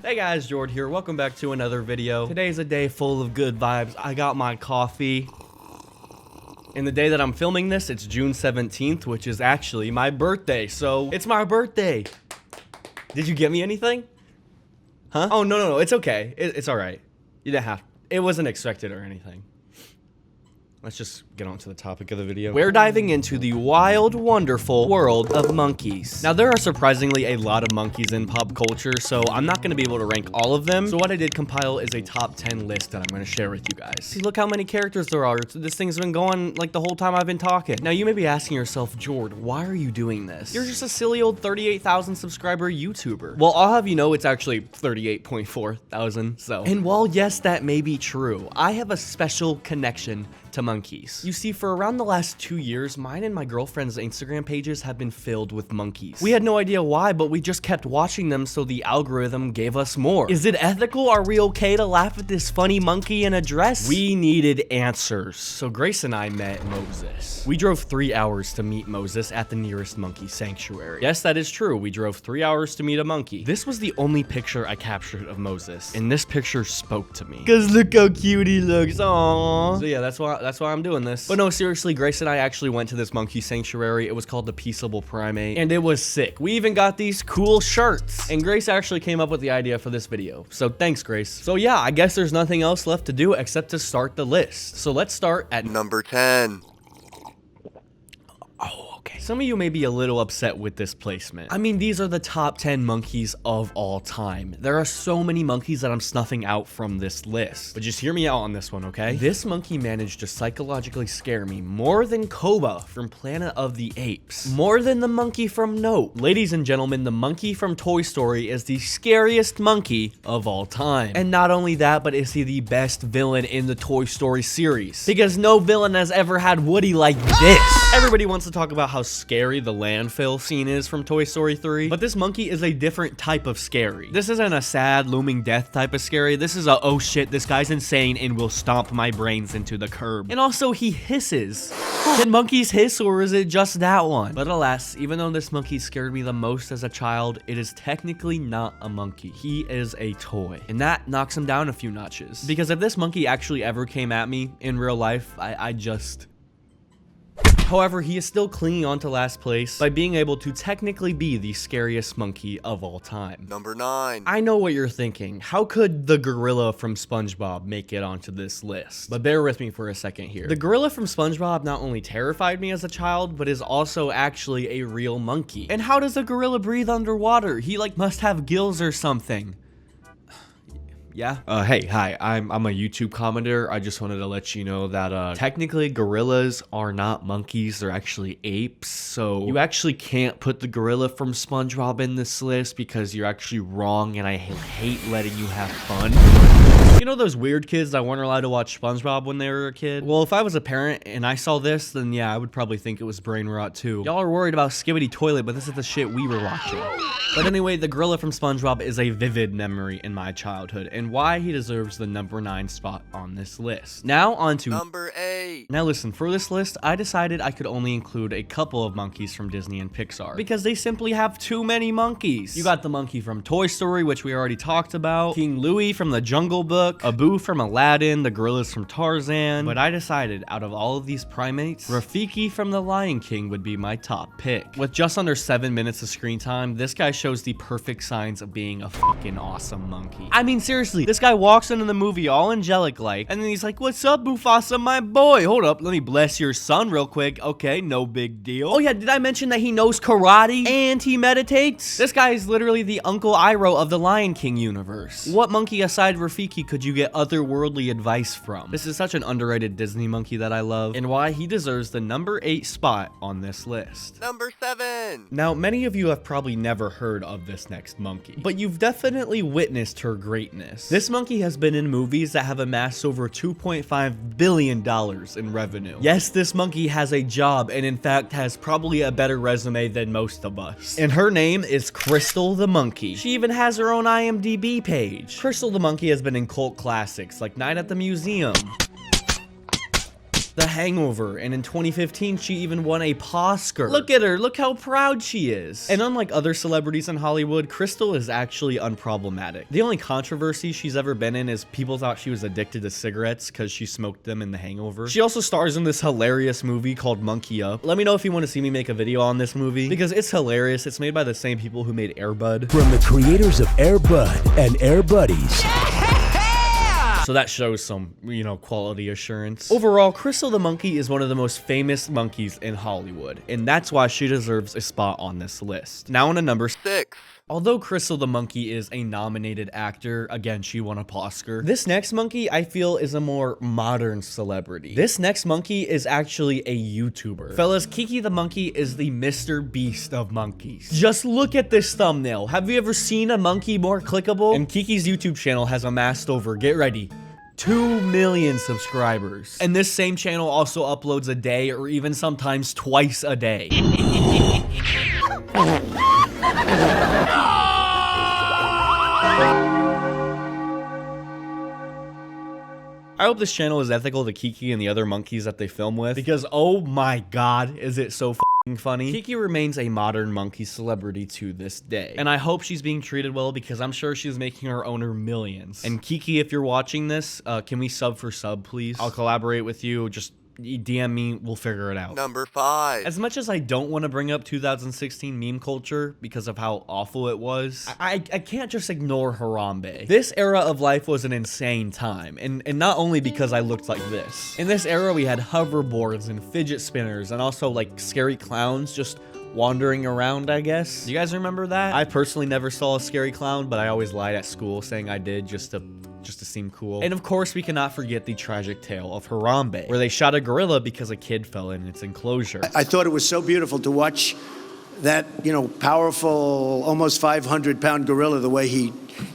Hey guys, Jord here. Welcome back to another video. Today's a day full of good vibes. I got my coffee. And the day that I'm filming this, it's June 17th, which is actually my birthday. So it's my birthday. Did you get me anything? Huh? Oh, no. It's okay. It's all right. You didn't have. It wasn't expected or anything. Let's just get on to the topic of the video. We're diving into the wild, wonderful world of monkeys. Now, there are surprisingly a lot of monkeys in pop culture, so I'm not going to be able to rank all of them. So what I did compile is a top 10 list that I'm going to share with you guys. See, look how many characters there are. This thing's been going like the whole time I've been talking. Now, you may be asking yourself, Jord, why are you doing this? You're just a silly old 38,000 subscriber YouTuber. Well, I'll have you know it's actually 38.4 thousand, so. And while yes, that may be true, I have a special connection to monkeys. You see, for around the last 2 years, mine and my girlfriend's Instagram pages have been filled with monkeys. We had no idea why, but we just kept watching them, so the algorithm gave us more. Is it ethical? Are we okay to laugh at this funny monkey in a dress? We needed answers. So Grace and I met Moses. We drove 3 hours to meet Moses at the nearest monkey sanctuary. Yes, that is true. We drove 3 hours to meet a monkey. This was the only picture I captured of Moses, and this picture spoke to me. Cause look how cute he looks. Aww. So yeah, that's why I'm doing this. But no, seriously, Grace and I actually went to this monkey sanctuary. It was called the Peaceable Primate, and it was sick. We even got these cool shirts, and Grace actually came up with the idea for this video. So thanks, Grace. So yeah, I guess there's nothing else left to do except to start the list. So let's start at number 10. Some of you may be a little upset with this placement. I mean, these are the top 10 monkeys of all time. There are so many monkeys that I'm snuffing out from this list. But just hear me out on this one, okay? This monkey managed to psychologically scare me more than Koba from Planet of the Apes. More than the monkey from Nope. Ladies and gentlemen, the monkey from Toy Story is the scariest monkey of all time. And not only that, but is he the best villain in the Toy Story series? Because no villain has ever had Woody like this. Everybody wants to talk about how scary the landfill scene is from Toy Story 3, but this monkey is a different type of scary. This isn't a sad, looming death type of scary. This is a, oh shit, this guy's insane and will stomp my brains into the curb. And also, he hisses. Can monkeys hiss, or is it just that one? But alas, even though this monkey scared me the most as a child, it is technically not a monkey. He is a toy. And that knocks him down a few notches. Because if this monkey actually ever came at me in real life, I just... However, he is still clinging on to last place by being able to technically be the scariest monkey of all time. Number 9. I know what you're thinking. How could the gorilla from SpongeBob make it onto this list? But bear with me for a second here. The gorilla from SpongeBob not only terrified me as a child, but is also actually a real monkey. And how does a gorilla breathe underwater? He must have gills or something. Yeah. Hey, hi, I'm a YouTube commenter. I just wanted to let you know that technically gorillas are not monkeys, they're actually apes. So you actually can't put the gorilla from SpongeBob in this list because you're actually wrong, and I hate letting you have fun. You know those weird kids that weren't allowed to watch SpongeBob when they were a kid? Well, if I was a parent and I saw this, then yeah, I would probably think it was brain rot too. Y'all are worried about Skibidi Toilet, but this is the shit we were watching. But anyway, the gorilla from SpongeBob is a vivid memory in my childhood, and why he deserves the number 9 spot on this list. Now on to number 8. Now listen, for this list, I decided I could only include a couple of monkeys from Disney and Pixar because they simply have too many monkeys. You got the monkey from Toy Story, which we already talked about, King Louie from The Jungle Book, Abu from Aladdin, the gorillas from Tarzan, but I decided out of all of these primates, Rafiki from The Lion King would be my top pick. With just under 7 minutes of screen time, this guy shows the perfect signs of being a fucking awesome monkey. I mean, seriously, this guy walks into the movie all angelic like, and then he's like, "What's up, Mufasa, my boy? Hold up, let me bless your son real quick. Okay, no big deal." Oh yeah, did I mention that he knows karate and he meditates? This guy is literally the Uncle Iroh of the Lion King universe. What monkey aside Rafiki could you get otherworldly advice from? This is such an underrated Disney monkey that I love, and why he deserves the number 8 spot on this list. Number 7. Now, many of you have probably never heard of this next monkey, but you've definitely witnessed her greatness. This monkey has been in movies that have amassed over $2.5 billion in revenue. Yes, this monkey has a job, and in fact has probably a better resume than most of us. And her name is Crystal the Monkey. She even has her own IMDb page. Crystal the Monkey has been in cult classics like Night at the Museum, The Hangover, and in 2015, she even won a Oscar. Look at her, look how proud she is. And unlike other celebrities in Hollywood, Crystal is actually unproblematic. The only controversy she's ever been in is people thought she was addicted to cigarettes because she smoked them in The Hangover. She also stars in this hilarious movie called Monkey Up. Let me know if you want to see me make a video on this movie, because it's hilarious. It's made by the same people who made Air Bud. From the creators of Air Bud and Air Buddies. So that shows some, quality assurance. Overall, Crystal the Monkey is one of the most famous monkeys in Hollywood, and that's why she deserves a spot on this list. Now on to number 6. Although Crystal the Monkey is a nominated actor, again, she won an Oscar. This next monkey, I feel, is a more modern celebrity. This next monkey is actually a YouTuber. Fellas, Kiki the Monkey is the Mr. Beast of monkeys. Just look at this thumbnail. Have you ever seen a monkey more clickable? And Kiki's YouTube channel has amassed over, get ready, 2 million subscribers. And this same channel also uploads a day or even sometimes twice a day. I hope this channel is ethical to Kiki and the other monkeys that they film with, because oh my god, is it so f***ing funny. Kiki remains a modern monkey celebrity to this day, and I hope she's being treated well, because I'm sure she's making her owner millions. And Kiki, if you're watching this, can we sub for sub, please? I'll collaborate with you. Just DM me, we'll figure it out. Number 5. As much as I don't want to bring up 2016 meme culture because of how awful it was, I can't just ignore Harambe. This era of life was an insane time, and not only because I looked like this. In this era, we had hoverboards and fidget spinners and also like scary clowns just wandering around, I guess. You guys remember that? I personally never saw a scary clown, but I always lied at school saying I did just to seem cool. And of course, we cannot forget the tragic tale of Harambe, where they shot a gorilla because a kid fell in its enclosure. I thought it was so beautiful to watch that, powerful, almost 500-pound gorilla, the way he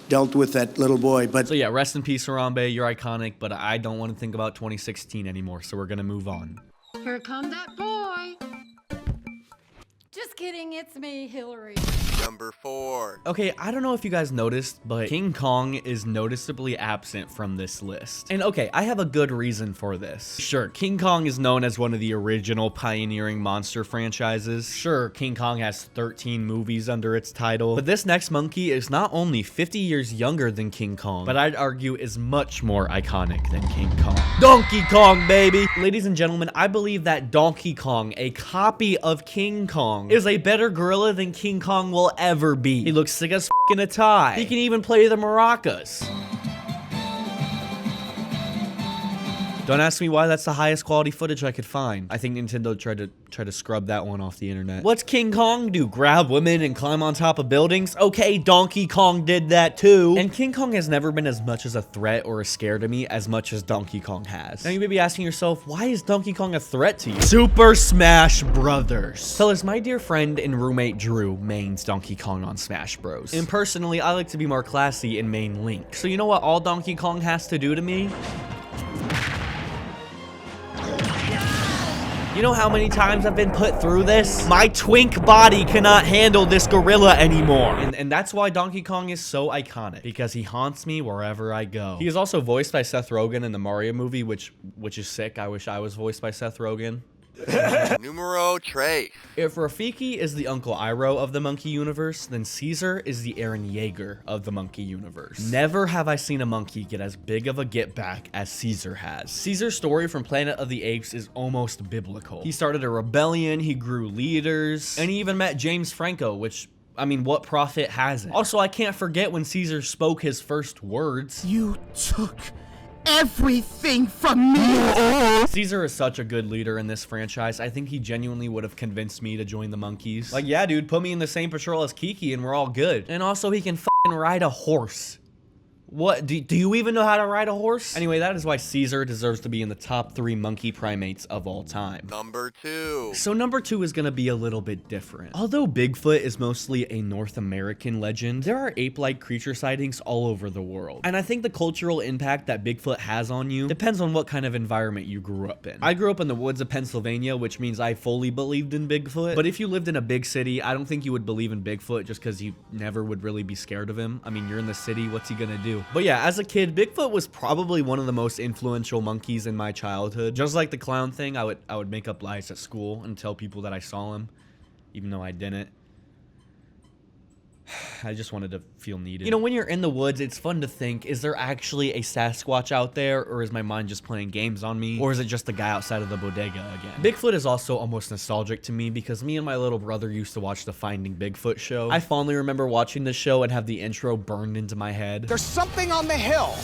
dealt with that little boy. But so yeah, rest in peace, Harambe. You're iconic, but I don't want to think about 2016 anymore, so we're gonna move on. Here come that boy. Just kidding, it's me, Hillary. Number 4. Okay, I don't know if you guys noticed, but King Kong is noticeably absent from this list. And okay, I have a good reason for this. Sure, King Kong is known as one of the original pioneering monster franchises. Sure, King Kong has 13 movies under its title, but this next monkey is not only 50 years younger than King Kong, but I'd argue is much more iconic than King Kong. Donkey Kong, baby! Ladies and gentlemen, I believe that Donkey Kong, a copy of King Kong, is a better gorilla than King Kong will ever be. He looks sick as f*** in a tie. He can even play the maracas. Don't ask me why that's the highest quality footage I could find. I think Nintendo tried to scrub that one off the internet. What's King Kong do? Grab women and climb on top of buildings? Okay, Donkey Kong did that too. And King Kong has never been as much as a threat or a scare to me as much as Donkey Kong has. Now you may be asking yourself, why is Donkey Kong a threat to you? Super Smash Brothers. Fellas, my dear friend and roommate Drew mains Donkey Kong on Smash Bros. And personally, I like to be more classy and main Link. So you know what all Donkey Kong has to do to me? You know how many times I've been put through this? My twink body cannot handle this gorilla anymore. And that's why Donkey Kong is so iconic, because he haunts me wherever I go. He is also voiced by Seth Rogen in the Mario movie, which is sick. I wish I was voiced by Seth Rogen. Numero 3. If Rafiki is the Uncle Iroh of the monkey universe, then Caesar is the Eren Yeager of the monkey universe. Never have I seen a monkey get as big of a get back as Caesar has. Caesar's story from Planet of the Apes is almost biblical. He started a rebellion, he grew leaders, and he even met James Franco, which, I mean, what prophet hasn't? Also, I can't forget when Caesar spoke his first words. You took everything from me. Caesar is such a good leader in this franchise. I think he genuinely would have convinced me to join the monkeys. Like, yeah, dude, put me in the same patrol as Kiki and we're all good. And also, he can f***ing ride a horse. What? Do you even know how to ride a horse? Anyway, that is why Caesar deserves to be in the top 3 monkey primates of all time. Number 2. So number 2 is gonna be a little bit different. Although Bigfoot is mostly a North American legend, there are ape-like creature sightings all over the world. And I think the cultural impact that Bigfoot has on you depends on what kind of environment you grew up in. I grew up in the woods of Pennsylvania, which means I fully believed in Bigfoot. But if you lived in a big city, I don't think you would believe in Bigfoot just because you never would really be scared of him. I mean, you're in the city, what's he gonna do? too. But yeah, as a kid, Bigfoot was probably one of the most influential monkeys in my childhood. Just like the clown thing, I would make up lies at school and tell people that I saw him, even though I didn't. I just wanted to feel needed. You know, when you're in the woods, it's fun to think, is there actually a Sasquatch out there, or is my mind just playing games on me, or is it just the guy outside of the bodega again? Bigfoot is also almost nostalgic to me because me and my little brother used to watch the Finding Bigfoot show. I fondly remember watching the show and have the intro burned into my head. There's something on the hill.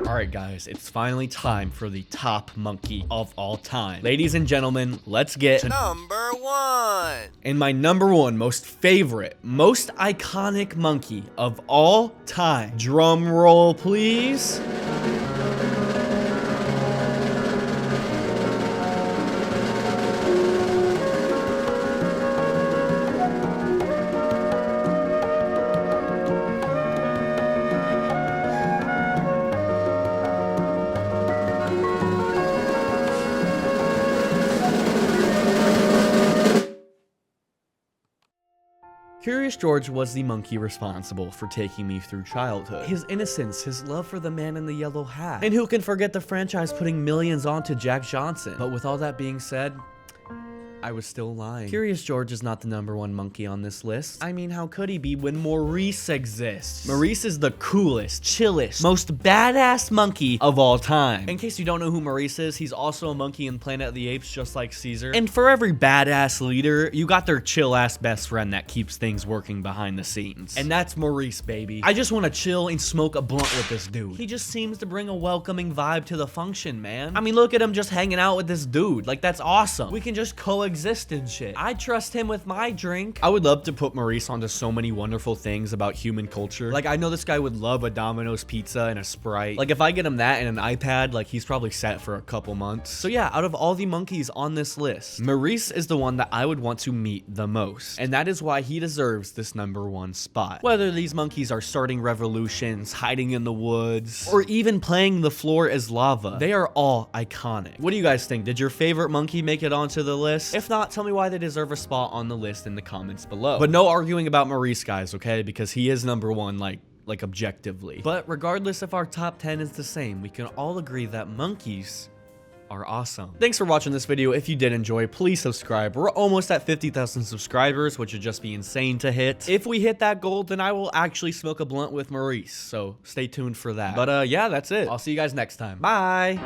Alright guys, it's finally time for the top monkey of all time. Ladies and gentlemen, let's get to Number 1. and my number one most favorite, most iconic monkey of all time. Drum roll, please. Curious George was the monkey responsible for taking me through childhood. His innocence, his love for the man in the yellow hat. And who can forget the franchise putting millions onto Jack Johnson? But with all that being said, I was still lying. Curious George is not the number one monkey on this list. I mean, how could he be when Maurice exists? Maurice is the coolest, chillest, most badass monkey of all time. In case you don't know who Maurice is, he's also a monkey in Planet of the Apes, just like Caesar. And for every badass leader, you got their chill-ass best friend that keeps things working behind the scenes. And that's Maurice, baby. I just want to chill and smoke a blunt with this dude. He just seems to bring a welcoming vibe to the function, man. I mean, look at him just hanging out with this dude. Like, that's awesome. We can just coexist and shit. I trust him with my drink. I would love to put Maurice onto so many wonderful things about human culture. Like, I know this guy would love a Domino's pizza and a Sprite. Like, if I get him that and an iPad, like, he's probably set for a couple months. So yeah, out of all the monkeys on this list, Maurice is the one that I would want to meet the most. And that is why he deserves this number one spot. Whether these monkeys are starting revolutions, hiding in the woods, or even playing the floor as lava, they are all iconic. What do you guys think? Did your favorite monkey make it onto the list? If not, tell me why they deserve a spot on the list in the comments below. But no arguing about Maurice, guys, okay? Because he is number one, like objectively. But regardless if our top 10 is the same, we can all agree that monkeys are awesome. Thanks for watching this video. If you did enjoy, please subscribe. We're almost at 50,000 subscribers, which would just be insane to hit. If we hit that goal, then I will actually smoke a blunt with Maurice. So stay tuned for that. But yeah, that's it. I'll see you guys next time. Bye.